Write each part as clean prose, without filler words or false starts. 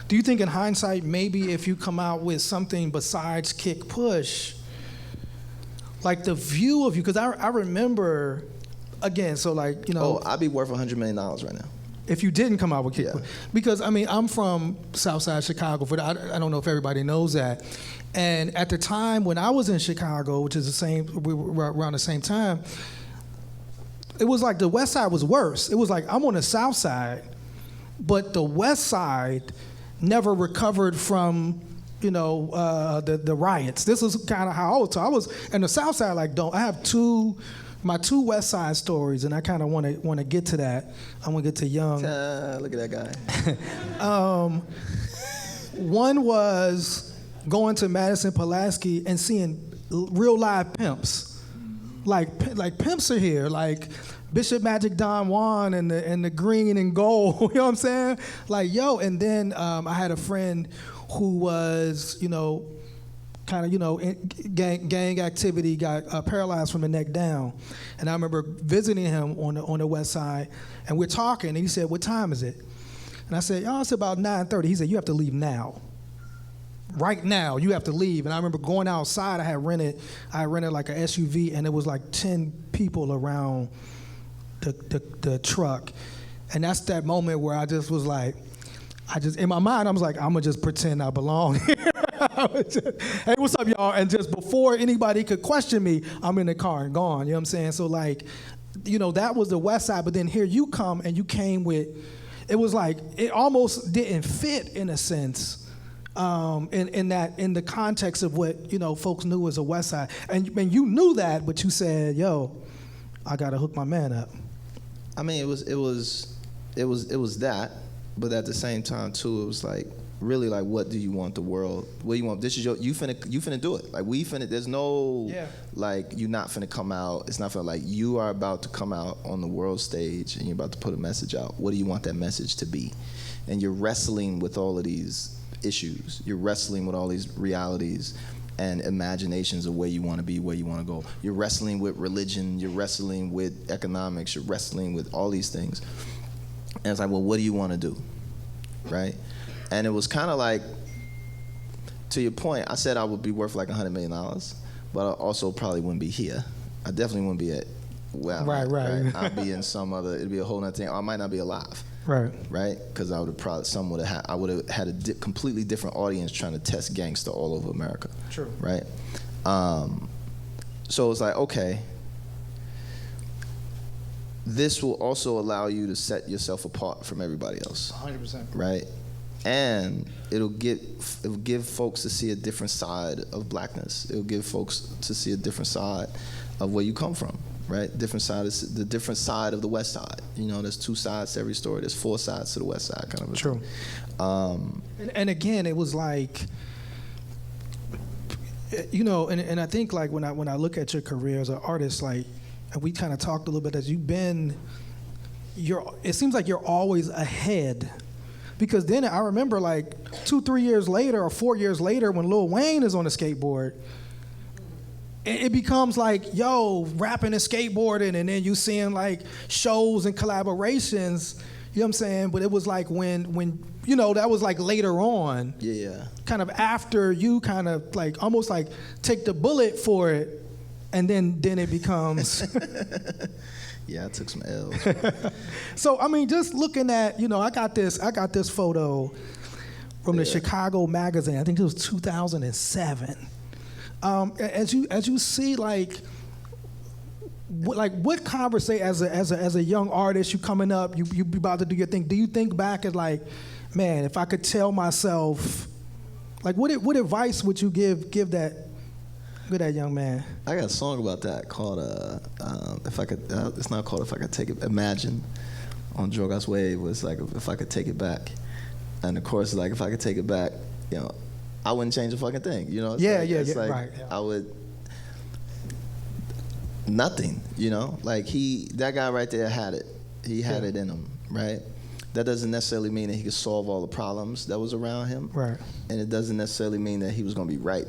Do you think in hindsight, maybe if you come out with something besides Kick Push, like the view of you, because I remember, again, so like, Oh, I'd be worth $100 million right now. If you didn't come out with Kick Yeah. Push. Because, I mean, I'm from Southside Chicago, but I don't know if everybody knows that. And at the time when I was in Chicago, which is we were around the same time, it was like the West Side was worse. It was like I'm on the South Side, but the West Side never recovered from, the riots. This is kind of how I was. So I was, and the South Side, like, I have my two West Side stories, and I kind of want to get to that. I want to get to Young. Look at that guy. One was going to Madison Pulaski and seeing real live pimps. Like pimps are here, like Bishop Magic Don Juan and the green and gold, you know what I'm saying? Like, yo, and then I had a friend who was, kind of, gang activity, got paralyzed from the neck down. And I remember visiting him on the West Side, and we're talking, and he said, "What time is it?" And I said, "Oh, it's about 9:30. He said, "You have to leave now. Right now, you have to leave." And I remember going outside. I had rented like an SUV, and it was like 10 people around the truck. And that's that moment where I just was like, in my mind, I was like, I'm gonna just pretend I belong here. Hey, what's up, y'all? And just before anybody could question me, I'm in the car and gone. You know what I'm saying? So like, that was the West Side. But then here you come, and you came with, it was like it almost didn't fit in a sense. In the context of what folks knew as a West Side, and you knew that, but you said, "Yo, I gotta hook my man up." I mean, it was that, but at the same time too, it was like really like, what do you want the world? What do you want? This is you finna do it. Like we finna. There's no like you not finna come out. It's not finna like you are about to come out on the world stage and you're about to put a message out. What do you want that message to be? And you're wrestling with all of these issues. You're wrestling with all these realities and imaginations of where you want to be, where you want to go. You're wrestling with religion. You're wrestling with economics. You're wrestling with all these things. And it's like, well, what do you want to do, right? And it was kind of like, to your point, I said I would be worth like $100 million, but I also probably wouldn't be here. I definitely wouldn't be at right. I'd be in some other. It'd be a whole other thing. Or I might not be alive. Right, because I would have probably I would have had a completely different audience trying to test gangster all over America. True. Right. So it's like, okay, this will also allow you to set yourself apart from everybody else. 100%. Right, and it'll give folks to see a different side of blackness. It'll give folks to see a different side of where you come from. Right, the different side of the West Side. There's two sides to every story. There's four sides to the West Side, kind of. True. And again, it was like, and I think like when I look at your career as an artist, like, and we kind of talked a little bit as it seems like you're always ahead. Because then I remember like 2-3 years later or 4 years later when Lil Wayne is on a skateboard, it becomes like, yo, rapping and skateboarding, and then you seeing like shows and collaborations, you know what I'm saying? But it was like when that was like later on. Yeah. Kind of after you kind of like almost like take the bullet for it, and then it becomes. Yeah, I took some L's. So I mean, just looking at, I got this photo from the Chicago Magazine. I think it was 2007. As you see, like what conversation as a young artist, you coming up, you about to do your thing. Do you think back at like, man, if I could tell myself, like what advice would you give that young man? I got a song about that called if I could. It's not called If I Could Take It. Imagine on Drogas Wave was like If I Could Take It Back, and the chorus is like If I could take it back, I wouldn't change a fucking thing, It's like, right. Yeah. I would nothing, Like that guy right there had it. He had it in him, right? That doesn't necessarily mean that he could solve all the problems that was around him, right? And it doesn't necessarily mean that he was going to be right.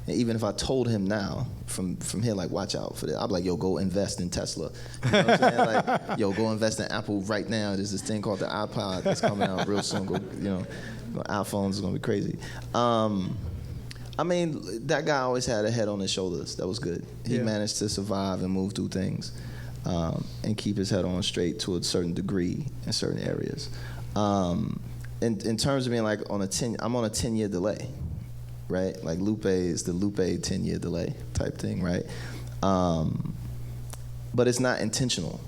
And even if I told him now, from here, like, watch out for that, I'd be like, yo, go invest in Tesla. You know what I'm saying? Like, yo, go invest in Apple right now. There's this thing called the iPod that's coming out real soon. Go, you know, iPhones is gonna be crazy. I mean, that guy always had a head on his shoulders. That was good. He managed to survive and move through things, and keep his head on straight to a certain degree in certain areas. In terms of being like I'm on a 10-year delay, right? Like Lupe is the Lupe 10-year delay type thing, right? But it's not intentional,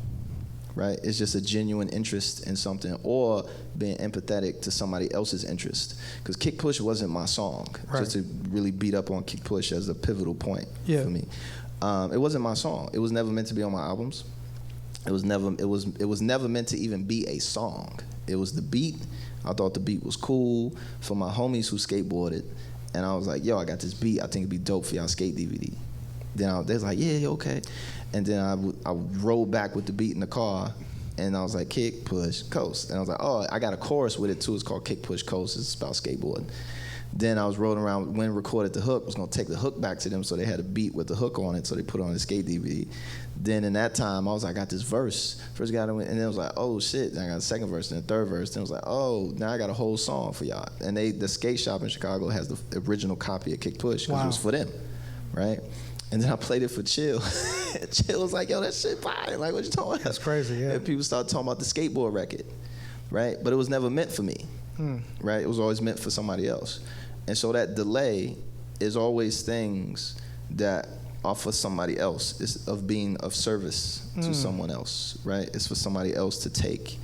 right? It's just a genuine interest in something, or being empathetic to somebody else's interest. Because Kick Push wasn't my song, just to really beat up on Kick Push as a pivotal point for me. It wasn't my song. It was never meant to be on my albums. It was never meant to even be a song. It was the beat. I thought the beat was cool for my homies who skateboarded, and I was like, yo, I got this beat. I think it'd be dope for y'all skate DVD. Then they was like, yeah, okay. And then I rolled back with the beat in the car, and I was like, Kick, Push, Coast. And I was like, oh, I got a chorus with it too. It's called Kick, Push, Coast. It's about skateboarding. Then I was rolling around, when recorded the hook, was gonna take the hook back to them, so they had a beat with the hook on it, so they put it on the skate DVD. Then in that time, I was like, I got this verse. First got it, and then I was like, oh shit, then I got a second verse, then a third verse. Then I was like, oh, now I got a whole song for y'all. And the skate shop in Chicago has the original copy of Kick Push, because it was for them, right? And then I played it for Chill. Chill was like, yo, that shit fire. Like, what you talking about? That's crazy, yeah. And people started talking about the skateboard record, right? But it was never meant for me, right? It was always meant for somebody else. And so that delay is always things that are for somebody else. It's of being of service to someone else, right? It's for somebody else to take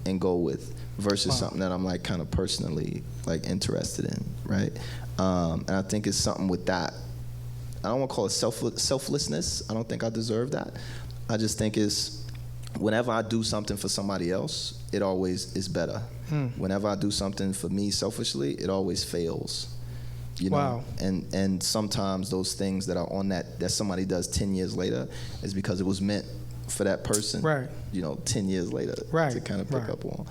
and go with, versus something that I'm like kind of personally like interested in, right? And I think it's something with that. I don't want to call it selflessness. I don't think I deserve that. I just think it's, whenever I do something for somebody else, it always is better. Whenever I do something for me selfishly, it always fails. You know? And sometimes those things that are on that somebody does 10 years later is because it was meant for that person, you know, 10 years later to kind of pick up on.